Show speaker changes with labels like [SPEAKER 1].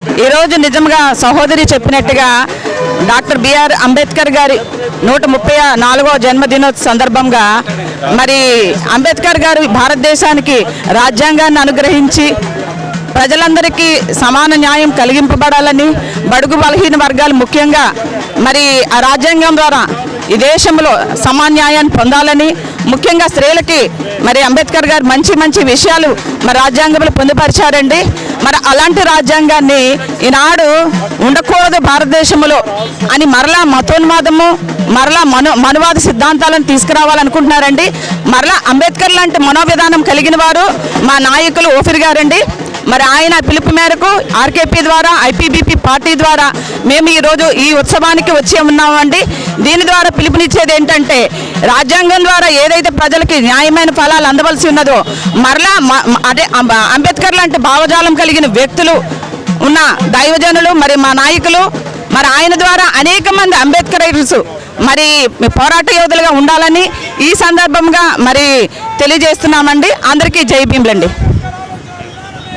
[SPEAKER 1] ఈరోజు నిజంగా సహోదరి చెప్పినట్టుగా డాక్టర్ బిఆర్ అంబేద్కర్ గారి 134వ జన్మదినోత్సవ సందర్భంగా మరి అంబేద్కర్ గారు భారతదేశానికి రాజ్యాంగాన్ని అనుగ్రహించి ప్రజలందరికీ సమాన న్యాయం కలిగింపబడాలని, బడుగు బలహీన వర్గాలు ముఖ్యంగా మరి ఆ రాజ్యాంగం ద్వారా ఈ దేశంలో సమాన న్యాయాన్ని పొందాలని, ముఖ్యంగా స్త్రీలకి మరి అంబేద్కర్ గారు మంచి మంచి విషయాలు మరి రాజ్యాంగంలో పొందుపరిచారండి. మరి అలాంటి రాజ్యాంగాన్ని ఈనాడు ఉండకూడదు భారతదేశంలో అని మరలా మతోన్మాదము, మరలా మనువాద సిద్ధాంతాలను తీసుకురావాలనుకుంటున్నారండి. మరలా అంబేద్కర్ లాంటి మనోవిధానం కలిగిన వారు మా నాయకులు ఓఫిర్ గారండి. మరి ఆయన పిలుపు మేరకు ఆర్కేపీ ద్వారా, ఐపీబీపీ పార్టీ ద్వారా మేము ఈరోజు ఈ ఉత్సవానికి వచ్చి ఉన్నామండి. దీని ద్వారా పిలుపునిచ్చేది ఏంటంటే, రాజ్యాంగం ద్వారా ఏదైతే ప్రజలకి న్యాయమైన ఫలాలు అందవలసి ఉన్నదో మరలా అదే అంబేద్కర్ లాంటి భావజాలం కలిగిన వ్యక్తులు ఉన్న దైవజనులు మరి మా నాయకులు మరి ఆయన ద్వారా అనేక మంది అంబేద్కరైట్స్ మరి పోరాట యోధులుగా ఉండాలని ఈ సందర్భంగా మరి తెలియజేస్తున్నామండి. అందరికీ జై భీమ్లండి.